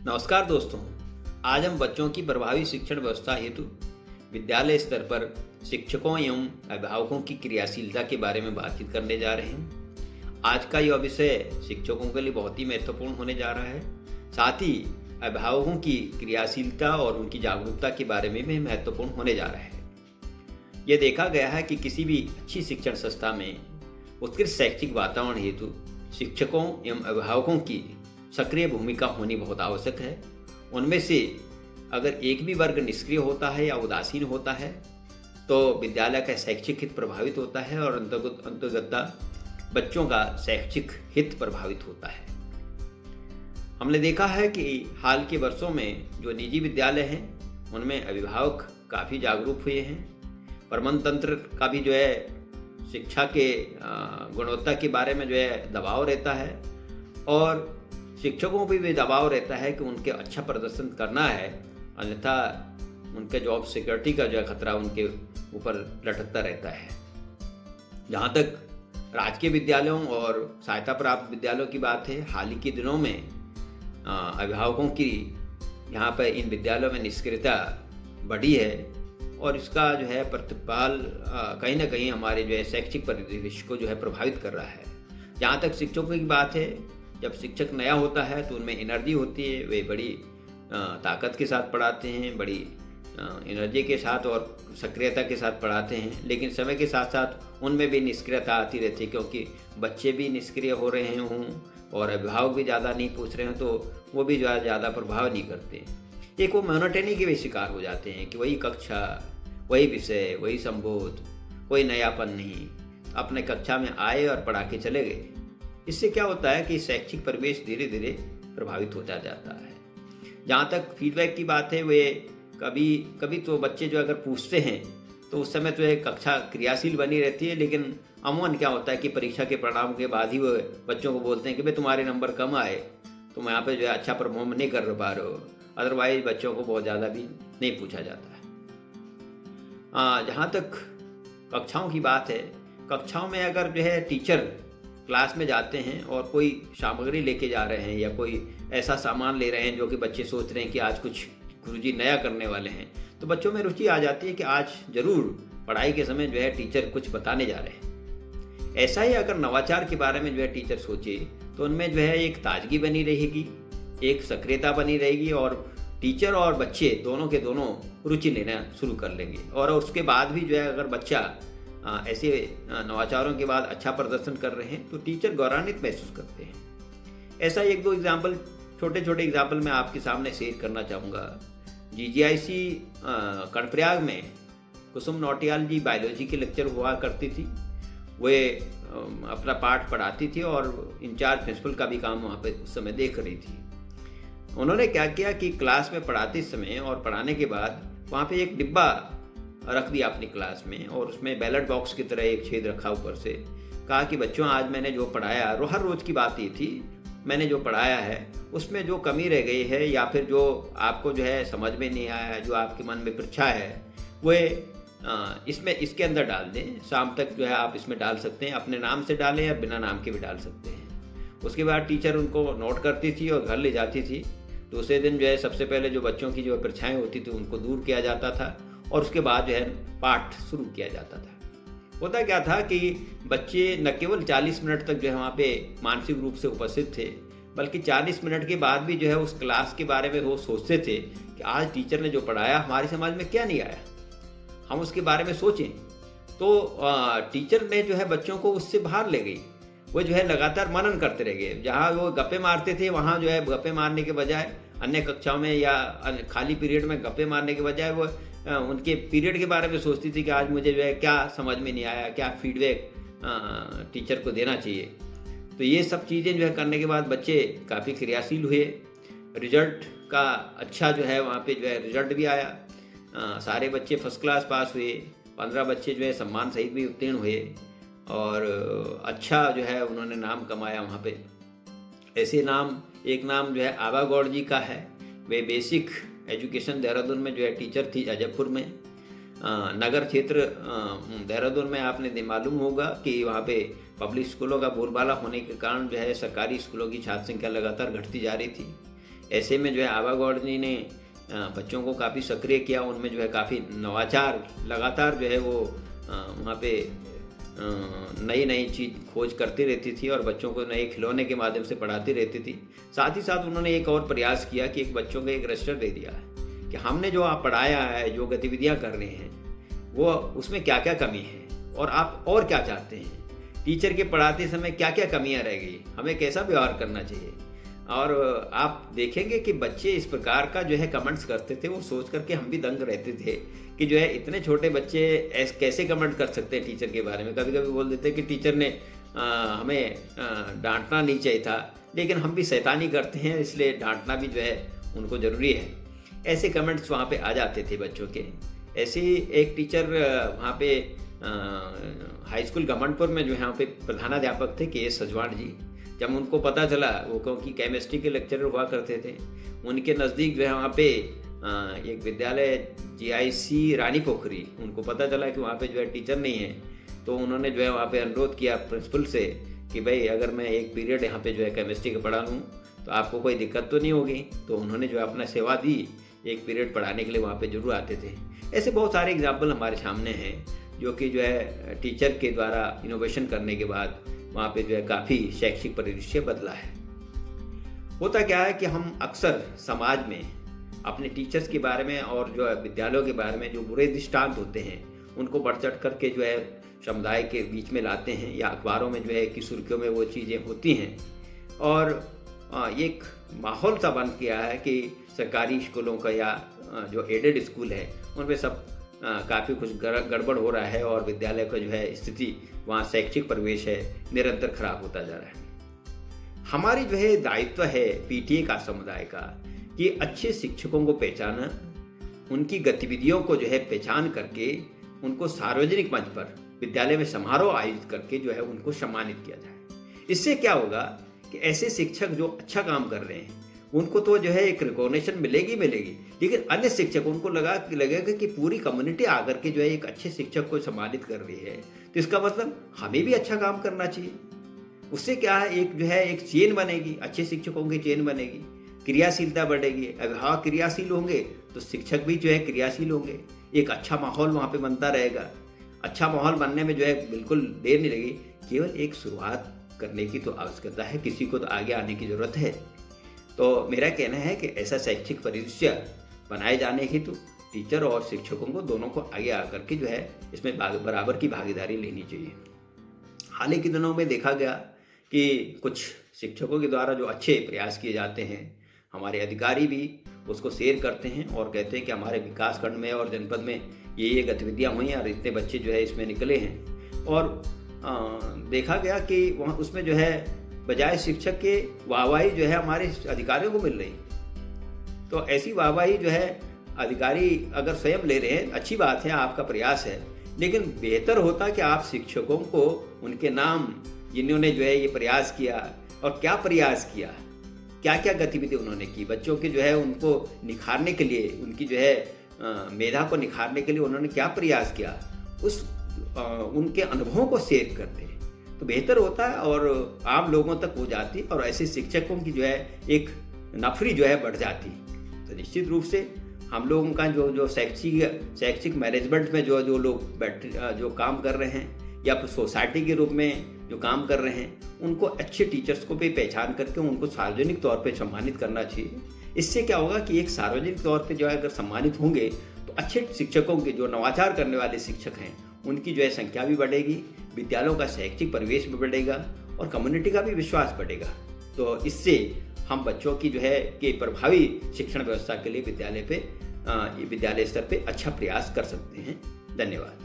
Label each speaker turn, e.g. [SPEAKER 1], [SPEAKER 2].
[SPEAKER 1] नमस्कार दोस्तों। आज हम बच्चों की प्रभावी शिक्षण व्यवस्था हेतु विद्यालय स्तर पर शिक्षकों एवं अभिभावकों की क्रियाशीलता के बारे में बातचीत करने जा रहे हैं। आज का यह विषय शिक्षकों के लिए बहुत ही महत्वपूर्ण होने जा रहा है। साथ ही अभिभावकों की क्रियाशीलता और उनकी जागरूकता के बारे में भी महत्वपूर्ण होने जा रहा है। यह देखा गया है कि किसी भी अच्छी शिक्षण संस्था में उत्कृष्ट शैक्षिक वातावरण हेतु शिक्षकों एवं अभिभावकों की सक्रिय भूमिका होनी बहुत आवश्यक है। उनमें से अगर एक भी वर्ग निष्क्रिय होता है या उदासीन होता है तो विद्यालय का शैक्षिक हित प्रभावित होता है और अंतर्गत बच्चों का शैक्षिक हित प्रभावित होता है। हमने देखा है कि हाल के वर्षों में जो निजी विद्यालय हैं उनमें अभिभावक काफ़ी जागरूक हुए हैं। प्रबंधन तंत्र का भी शिक्षा के गुणवत्ता के बारे में दबाव रहता है और शिक्षकों पर भी दबाव रहता है कि उनके अच्छा प्रदर्शन करना है, अन्यथा उनके जॉब सिक्योरिटी का खतरा उनके ऊपर लटकता रहता है। जहाँ तक राजकीय विद्यालयों और सहायता प्राप्त विद्यालयों की बात है, हाल ही के दिनों में अभिभावकों की यहाँ पर इन विद्यालयों में निष्क्रियता बढ़ी है और इसका प्रतिफल कहीं ना कहीं हमारे शैक्षिक परिदृश्य को प्रभावित कर रहा है। जहाँ तक शिक्षकों की बात है, जब शिक्षक नया होता है तो उनमें एनर्जी होती है, वे बड़ी ताकत के साथ पढ़ाते हैं, बड़ी एनर्जी के साथ और सक्रियता के साथ पढ़ाते हैं। लेकिन समय के साथ साथ उनमें भी निष्क्रियता आती रहती है, क्योंकि बच्चे भी निष्क्रिय हो रहे हों और अभिभावक भी ज़्यादा नहीं पूछ रहे हैं तो वो भी ज़्यादा प्रभाव नहीं करते। एक वो मोनोटनी के भी शिकार हो जाते हैं कि वही कक्षा, वही विषय, वही संबोध, कोई नयापन नहीं, अपने कक्षा में आए और पढ़ा के चले गए। इससे क्या होता है कि शैक्षिक परिवेश धीरे धीरे प्रभावित होता जाता है। जहाँ तक फीडबैक की बात है, वे कभी कभी तो बच्चे अगर पूछते हैं तो उस समय तो कक्षा क्रियाशील बनी रहती है, लेकिन अमूमन क्या होता है कि परीक्षा के परिणाम के बाद ही वो बच्चों को बोलते हैं कि भाई तुम्हारे नंबर कम आए, तुम यहाँ पे अच्छा परफॉर्म नहीं कर पा रहे हो। अदरवाइज बच्चों को बहुत ज़्यादा भी नहीं पूछा जाता है। जहाँ तक कक्षाओं की बात है, कक्षाओं में अगर टीचर क्लास में जाते हैं और कोई सामग्री लेके जा रहे हैं या कोई ऐसा सामान ले रहे हैं जो कि बच्चे सोच रहे हैं कि आज कुछ गुरुजी नया करने वाले हैं, तो बच्चों में रुचि आ जाती है कि आज ज़रूर पढ़ाई के समय टीचर कुछ बताने जा रहे हैं। ऐसा ही अगर नवाचार के बारे में टीचर सोचे तो उनमें एक ताजगी बनी रहेगी, एक सक्रियता बनी रहेगी और टीचर और बच्चे दोनों के दोनों रुचि लेना शुरू कर लेंगे। और उसके बाद भी अगर बच्चा ऐसे नवाचारों के बाद अच्छा प्रदर्शन कर रहे हैं तो टीचर गौरवान्वित महसूस करते हैं। ऐसा एक दो एग्जाम्पल, छोटे छोटे एग्जाम्पल मैं आपके सामने शेयर करना चाहूँगा। GGIC कर्णप्रयाग में कुसुम नौटियाल जी बायोलॉजी के लेक्चर हुआ करती थी। वे अपना पाठ पढ़ाती थी और इंचार्ज प्रिंसिपल का भी काम वहाँ पे उस समय देख रही थी। उन्होंने क्या किया कि क्लास में पढ़ाते समय और पढ़ाने के बाद वहाँ पे एक डिब्बा रख दिया अपनी क्लास में और उसमें बैलेट बॉक्स की तरह एक छेद रखा ऊपर से। कहा कि बच्चों, आज मैंने जो पढ़ाया, हर रोज़ की बात ये थी, मैंने जो पढ़ाया है उसमें जो कमी रह गई है या फिर जो आपको समझ में नहीं आया, जो आपके मन में पृच्छा है, वो इसमें इसके अंदर डाल दें। शाम तक आप इसमें डाल सकते हैं, अपने नाम से डालें या बिना नाम के भी डाल सकते हैं। उसके बाद टीचर उनको नोट करती थी और घर ले जाती थी। दूसरे दिन सबसे पहले जो बच्चों की परीक्षाएँ होती थी उनको दूर किया जाता था और उसके बाद पाठ शुरू किया जाता था। होता क्या था कि बच्चे न केवल 40 मिनट तक वहाँ पे मानसिक रूप से उपस्थित थे, बल्कि 40 मिनट के बाद भी उस क्लास के बारे में वो सोचते थे कि आज टीचर ने जो पढ़ाया हमारी समझ में क्या नहीं आया, हम उसके बारे में सोचें। तो टीचर ने बच्चों को उससे बाहर ले गई। वो लगातार मनन करते रह गए। जहाँ वो गप्पे मारते थे वहाँ गप्पे मारने के बजाय अन्य कक्षाओं में या खाली पीरियड में गप्पे मारने के बजाय वो उनके पीरियड के बारे में सोचती थी कि आज मुझे क्या समझ में नहीं आया, क्या फीडबैक टीचर को देना चाहिए। तो ये सब चीज़ें करने के बाद बच्चे काफ़ी क्रियाशील हुए। रिजल्ट का अच्छा वहाँ पे रिजल्ट भी आया। सारे बच्चे फर्स्ट क्लास पास हुए। 15 बच्चे सम्मान सहित भी उत्तीर्ण हुए और अच्छा उन्होंने नाम कमाया वहाँ पे। ऐसे नाम, एक नाम आभा गौड़ जी का है। वे बेसिक एजुकेशन देहरादून में टीचर थी, अजयपुर में। नगर क्षेत्र देहरादून में आपने मालूम होगा कि वहाँ पे पब्लिक स्कूलों का बोलबाला होने के कारण सरकारी स्कूलों की छात्र संख्या लगातार घटती जा रही थी। ऐसे में जो है आबा गौड़ जी ने बच्चों को काफ़ी सक्रिय किया, उनमें जो है काफ़ी नवाचार लगातार जो है वो वहाँ पे नई नई चीज़ खोज करती रहती थी और बच्चों को नए खिलौने के माध्यम से पढ़ाती रहती थी। साथ ही साथ उन्होंने एक और प्रयास किया कि एक बच्चों को एक रजिस्टर दे दिया है कि हमने जो आप पढ़ाया है, जो गतिविधियाँ कर रहे हैं, वो उसमें क्या क्या कमी है और आप और क्या चाहते हैं। टीचर के पढ़ाते समय क्या क्या कमियाँ रह गई, हमें कैसा व्यवहार करना चाहिए। और आप देखेंगे कि बच्चे इस प्रकार का जो है कमेंट्स करते थे, वो सोच करके हम भी दंग रहते थे कि जो है इतने छोटे बच्चे कैसे कमेंट कर सकते हैं टीचर के बारे में। कभी कभी बोल देते कि टीचर ने हमें डांटना नहीं चाहिए था, लेकिन हम भी शैतानी करते हैं इसलिए डांटना भी जो है उनको ज़रूरी है। ऐसे कमेंट्स वहाँ पे आ जाते थे बच्चों के। ऐसे ही एक टीचर वहाँ पे हाई स्कूल गमनपुर में जो है वहाँ पे प्रधानाध्यापक थे के एस सजवाण जी। जब उनको पता चला, वो क्योंकि केमिस्ट्री के लेक्चरर हुआ करते थे, उनके नज़दीक जो है वहाँ पे एक विद्यालय GIC रानी पोखरी, उनको पता चला कि वहाँ पे जो है टीचर नहीं है, तो उन्होंने जो है वहाँ पे अनुरोध किया प्रिंसिपल से कि भाई अगर मैं एक पीरियड यहाँ पे जो है केमिस्ट्री का पढ़ा लूँ तो आपको कोई दिक्कत तो नहीं होगी। तो उन्होंने जो है अपना सेवा दी, एक पीरियड पढ़ाने के लिए वहाँ पे जरूर आते थे। ऐसे बहुत सारे एग्जाम्पल हमारे सामने हैं जो कि जो है टीचर के द्वारा इनोवेशन करने के बाद वहाँ पे जो है काफ़ी शैक्षिक परिदृश्य बदला है। होता क्या है कि हम अक्सर समाज में अपने टीचर्स के बारे में और जो है विद्यालयों के बारे में जो बुरे दृष्टांत होते हैं उनको बढ़ चढ़ करके जो है समुदाय के बीच में लाते हैं, या अखबारों में जो है कि सुर्खियों में वो चीज़ें होती हैं। और एक माहौल सा बन गया है कि सरकारी स्कूलों का या जो एडेड स्कूल है उनमें सब काफ़ी कुछ गड़बड़ हो रहा है और विद्यालय का जो है स्थिति, वहाँ शैक्षिक परिवेश है, निरंतर खराब होता जा रहा है। हमारी जो है दायित्व है PTA का, समुदाय का, कि अच्छे शिक्षकों को पहचाना, उनकी गतिविधियों को जो है पहचान करके उनको सार्वजनिक मंच पर विद्यालय में समारोह आयोजित करके जो है उनको सम्मानित किया जाए। इससे क्या होगा कि ऐसे शिक्षक जो अच्छा काम कर रहे हैं उनको तो जो है एक रिकॉग्निशन मिलेगी, लेकिन अन्य शिक्षक उनको लगेगा कि पूरी कम्युनिटी आकर के जो है एक अच्छे शिक्षक को सम्मानित कर रही है, तो इसका मतलब हमें भी अच्छा काम करना चाहिए। उससे क्या है, एक जो है एक चेन बनेगी, अच्छे शिक्षकों की चेन बनेगी, क्रियाशीलता बढ़ेगी। अभिभावक क्रियाशील होंगे तो शिक्षक भी जो है क्रियाशील होंगे, एक अच्छा माहौल वहाँ पे बनता रहेगा। अच्छा माहौल बनने में जो है बिल्कुल देर नहीं लगेगी, केवल एक शुरुआत करने की तो आवश्यकता है, किसी को तो आगे आने की जरूरत है। तो मेरा कहना है कि ऐसा शैक्षिक परिदृश्य बनाए जाने हेतु टीचर और शिक्षकों को दोनों को आगे आकर के जो है इसमें बराबर की भागीदारी लेनी चाहिए। हाल ही के दिनों में देखा गया कि कुछ शिक्षकों के द्वारा जो अच्छे प्रयास किए जाते हैं, हमारे अधिकारी भी उसको शेयर करते हैं और कहते हैं कि हमारे विकास खंड में और जनपद में ये गतिविधियाँ हुई हैं और इतने बच्चे जो है इसमें निकले हैं। और देखा गया कि वहाँ उसमें जो है बजाय शिक्षक के वाहवाही जो है हमारे अधिकारियों को मिल रही। तो ऐसी वाहवाही जो है अधिकारी अगर स्वयं ले रहे हैं, अच्छी बात है, आपका प्रयास है, लेकिन बेहतर होता कि आप शिक्षकों को उनके नाम, जिन्होंने जो है ये प्रयास किया और क्या प्रयास किया, क्या क्या गतिविधि उन्होंने की, बच्चों के जो है उनको निखारने के लिए, उनकी जो है मेधा को निखारने के लिए उन्होंने क्या प्रयास किया, उनके अनुभवों को शेयर करते तो बेहतर होता है और आम लोगों तक हो जाती और ऐसे शिक्षकों की जो है एक नफरी जो है बढ़ जाती। तो निश्चित रूप से हम लोगों का जो शैक्षिक मैनेजमेंट में जो लोग जो काम कर रहे हैं या फिर सोसाइटी के रूप में जो काम कर रहे हैं, उनको अच्छे टीचर्स को भी पहचान करके उनको सार्वजनिक तौर पे सम्मानित करना चाहिए। इससे क्या होगा कि एक सार्वजनिक तौर पे जो है अगर सम्मानित होंगे तो अच्छे शिक्षकों के, जो नवाचार करने वाले शिक्षक हैं, उनकी जो है संख्या भी बढ़ेगी, विद्यालयों का शैक्षिक परिवेश भी बढ़ेगा और कम्युनिटी का भी विश्वास बढ़ेगा। तो इससे हम बच्चों की जो है कि प्रभावी शिक्षण व्यवस्था के लिए विद्यालय स्तर पे अच्छा प्रयास कर सकते हैं। धन्यवाद।